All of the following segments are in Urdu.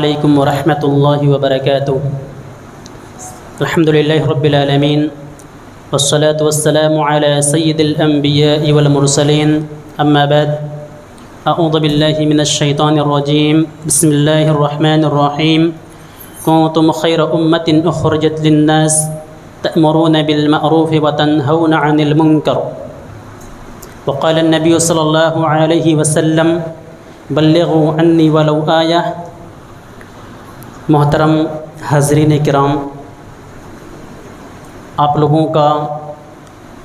علیکم ورحمۃ اللہ وبرکاتہ۔ الحمد للہ رب العالمین والصلاة والسلام علی سید الانبیاء والمرسلین، اما بعد، اعوذ باللہ من الشیطان الرجیم، بسم اللہ الرحمن الرحیم۔ کنتم خیر امۃ اخرجت للناس تأمرون بالمعروف وتنہون عن المنکر، وقال النبی صلی اللہ علیہ وسلم بلغوا عنی ولو آیہ۔ محترم حاضرین کرام، آپ لوگوں کا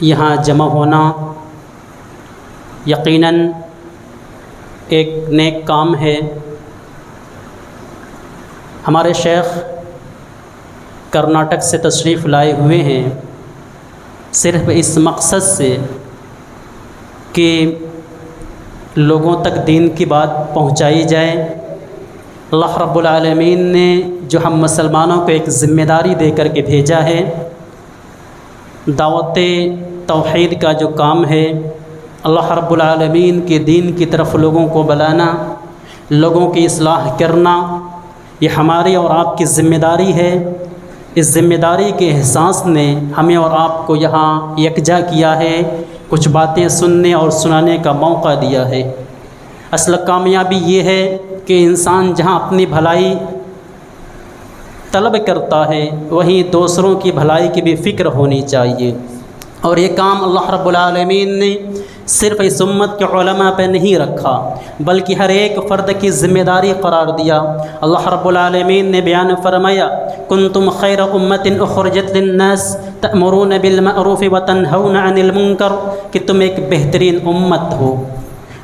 یہاں جمع ہونا یقیناً ایک نیک کام ہے۔ ہمارے شیخ کرناٹک سے تشریف لائے ہوئے ہیں صرف اس مقصد سے کہ لوگوں تک دین کی بات پہنچائی جائے۔ اللہ رب العالمین نے جو ہم مسلمانوں کو ایک ذمہ داری دے کر کے بھیجا ہے، دعوت توحید کا جو کام ہے، اللہ رب العالمین کے دین کی طرف لوگوں کو بلانا، لوگوں کی اصلاح کرنا، یہ ہماری اور آپ کی ذمہ داری ہے۔ اس ذمہ داری کے احساس نے ہمیں اور آپ کو یہاں یکجا کیا ہے، کچھ باتیں سننے اور سنانے کا موقع دیا ہے۔ اصل کامیابی یہ ہے کہ انسان جہاں اپنی بھلائی طلب کرتا ہے وہیں دوسروں کی بھلائی کی بھی فکر ہونی چاہیے، اور یہ کام اللہ رب العالمین نے صرف اس امت کے علماء پہ نہیں رکھا بلکہ ہر ایک فرد کی ذمہ داری قرار دیا۔ اللہ رب العالمین نے بیان فرمایا، کنتم خیر امۃ اخرجت للناس تأمرون بالمعروف وتنہون عن المنکر، کہ تم ایک بہترین امت ہو،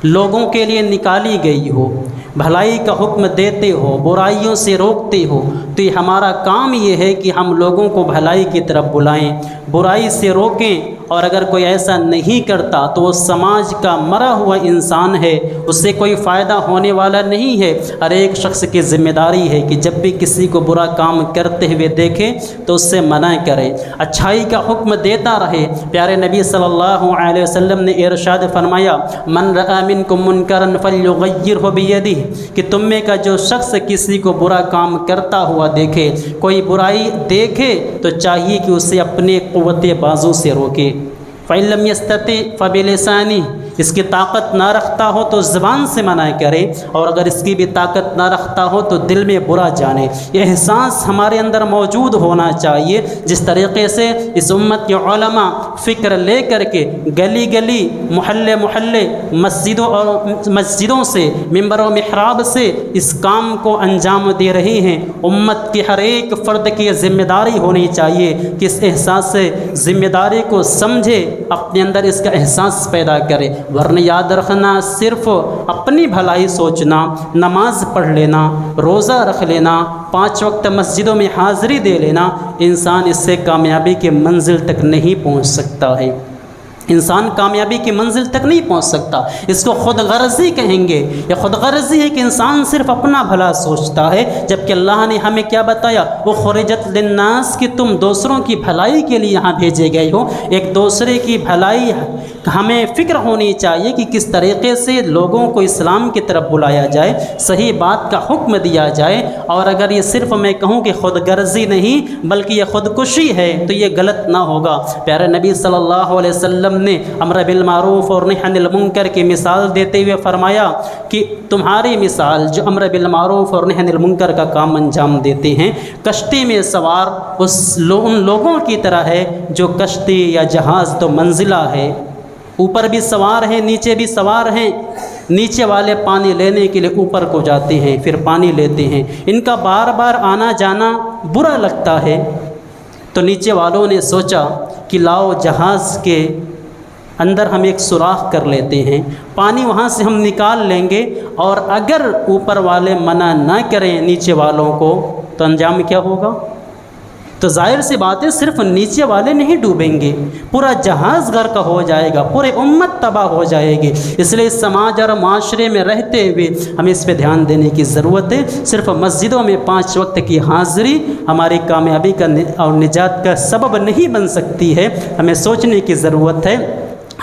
لوگوں کے لیے نکالی گئی ہو، بھلائی کا حکم دیتے ہو، برائیوں سے روکتے ہو۔ تو یہ ہمارا کام یہ ہے کہ ہم لوگوں کو بھلائی کی طرف بلائیں، برائی سے روکیں، اور اگر کوئی ایسا نہیں کرتا تو وہ سماج کا مرا ہوا انسان ہے، اس سے کوئی فائدہ ہونے والا نہیں ہے۔ ہر ایک شخص کی ذمہ داری ہے کہ جب بھی کسی کو برا کام کرتے ہوئے دیکھے تو اس سے منع کرے، اچھائی کا حکم دیتا رہے۔ پیارے نبی صلی اللہ علیہ وسلم نے ارشاد فرمایا، من رأى منکم منکرا فلیغیرہ بیدہ، کہ تم میں کا جو شخص کسی کو برا کام کرتا ہوا دیکھے، کوئی برائی دیکھے تو چاہیے کہ اسے اپنے قوت بازو سے روکے۔ فَإِن لَّمْ يَسْتَطِعْ فَبِلِسَانِهِ، اس کی طاقت نہ رکھتا ہو تو زبان سے منع کرے، اور اگر اس کی بھی طاقت نہ رکھتا ہو تو دل میں برا جانے۔ یہ احساس ہمارے اندر موجود ہونا چاہیے۔ جس طریقے سے اس امت کے علماء فکر لے کر کے گلی گلی، محلے محلے، مسجدوں سے، ممبر و محراب سے اس کام کو انجام دے رہے ہیں، امت کے ہر ایک فرد کی ذمہ داری ہونی چاہیے کہ اس احساس سے ذمہ داری کو سمجھے، اپنے اندر اس کا احساس پیدا کرے۔ ورنہ یاد رکھنا، صرف اپنی بھلائی سوچنا، نماز پڑھ لینا، روزہ رکھ لینا، 5 وقت مسجدوں میں حاضری دے لینا، انسان اس سے کامیابی کی منزل تک نہیں پہنچ سکتا ہے۔ انسان کامیابی کی منزل تک نہیں پہنچ سکتا، اس کو خود غرضی کہیں گے۔ یہ خود غرضی ہے کہ انسان صرف اپنا بھلا سوچتا ہے، جبکہ اللہ نے ہمیں کیا بتایا، وہ خرجت للناس، کہ تم دوسروں کی بھلائی کے لیے یہاں بھیجے گئے ہو۔ ایک دوسرے کی بھلائی ہمیں فکر ہونی چاہیے کہ کس طریقے سے لوگوں کو اسلام کی طرف بلایا جائے، صحیح بات کا حکم دیا جائے۔ اور اگر یہ صرف میں کہوں کہ خود غرضی نہیں بلکہ یہ خودکشی ہے تو یہ غلط نہ ہوگا۔ پیارے نبی صلی اللہ علیہ وسلم نے امر بالمعروف اور نہی عن المنکر کی مثال دیتے ہوئے فرمایا کہ تمہاری مثال جو امر بالمعروف اور نہی عن المنکر کا کام انجام دیتے ہیں، کشتی میں سوار ان لوگوں کی طرح ہے جو کشتی یا جہاز تو منزلہ ہے، اوپر بھی سوار ہیں نیچے بھی سوار ہیں۔ نیچے والے پانی لینے کے لیے اوپر کو جاتے ہیں، پھر پانی لیتے ہیں، ان کا بار بار آنا جانا برا لگتا ہے، تو نیچے والوں نے سوچا کہ لاؤ جہاز کے اندر ہم ایک سوراخ کر لیتے ہیں، پانی وہاں سے ہم نکال لیں گے، اور اگر اوپر والے منع نہ کریں نیچے والوں کو تو انجام کیا ہوگا؟ تو ظاہر سی بات ہے، صرف نیچے والے نہیں ڈوبیں گے، پورا جہاز غرق ہو جائے گا، پورے امت تباہ ہو جائے گی۔ اس لیے سماج اور معاشرے میں رہتے ہوئے ہمیں اس پہ دھیان دینے کی ضرورت ہے۔ صرف مسجدوں میں 5 وقت کی حاضری ہماری کامیابی کا اور نجات کا سبب نہیں بن سکتی ہے، ہمیں سوچنے کی ضرورت ہے۔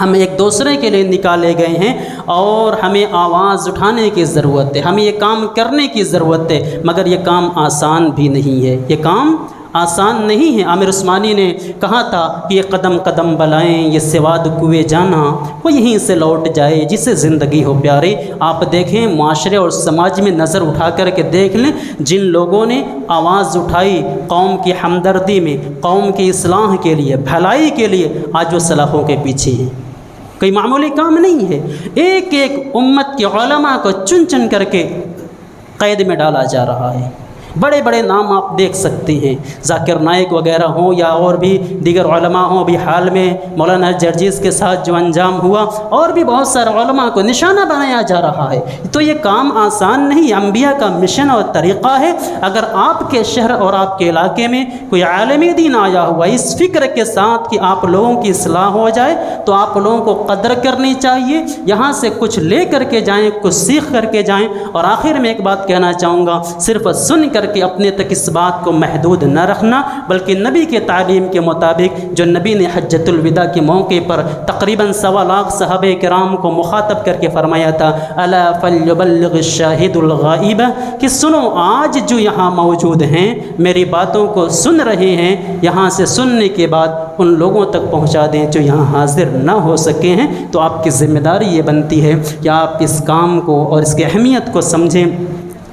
ہم ایک دوسرے کے لیے نکالے گئے ہیں اور ہمیں آواز اٹھانے کی ضرورت ہے، ہمیں یہ کام کرنے کی ضرورت ہے، مگر یہ کام آسان بھی نہیں ہے، یہ کام آسان نہیں ہے۔ عامر عثمانی نے کہا تھا کہ یہ قدم قدم بلائیں، یہ سواد کوئے جانا، وہ یہیں سے لوٹ جائے جسے زندگی ہو پیاری۔ آپ دیکھیں معاشرے اور سماج میں نظر اٹھا کر کے دیکھ لیں، جن لوگوں نے آواز اٹھائی قوم کی ہمدردی میں، قوم کی اصلاح کے لیے، بھلائی کے لیے، آج وہ سلاخوں کے پیچھے ہیں۔ کوئی معمولی کام نہیں ہے، ایک ایک امت کے علماء کو چن چن کر کے قید میں ڈالا جا رہا ہے۔ بڑے بڑے نام آپ دیکھ سکتے ہیں، ذاکر نائک وغیرہ ہوں یا اور بھی دیگر علماء ہوں، ابھی حال میں مولانا جرجیز کے ساتھ جو انجام ہوا، اور بھی بہت سارے علماء کو نشانہ بنایا جا رہا ہے۔ تو یہ کام آسان نہیں، انبیاء کا مشن اور طریقہ ہے۔ اگر آپ کے شہر اور آپ کے علاقے میں کوئی عالم دین آیا ہوا اس فکر کے ساتھ کہ آپ لوگوں کی اصلاح ہو جائے، تو آپ لوگوں کو قدر کرنی چاہیے، یہاں سے کچھ لے کر کے جائیں، کچھ سیکھ کر کے جائیں۔ اور آخر میں ایک بات کہنا چاہوں گا، صرف سن کر کے اپنے تک اس بات کو محدود نہ رکھنا، بلکہ نبی کے تعلیم کے مطابق، جو نبی نے حجۃ الوداع کے موقع پر تقریباً 1.25 لاکھ صحابہ کرام کو مخاطب کر کے فرمایا تھا، الا فلیبلغ الشاہد الغائب، کہ سنو آج جو یہاں موجود ہیں میری باتوں کو سن رہے ہیں، یہاں سے سننے کے بعد ان لوگوں تک پہنچا دیں جو یہاں حاضر نہ ہو سکے ہیں۔ تو آپ کی ذمہ داری یہ بنتی ہے کہ آپ اس کام کو اور اس کی اہمیت کو سمجھیں،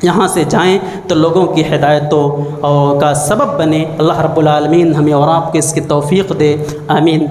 یہاں سے جائیں تو لوگوں کی ہدایتوں کا سبب بنے۔ اللہ رب العالمین ہمیں اور آپ کو اس کی توفیق دے، آمین۔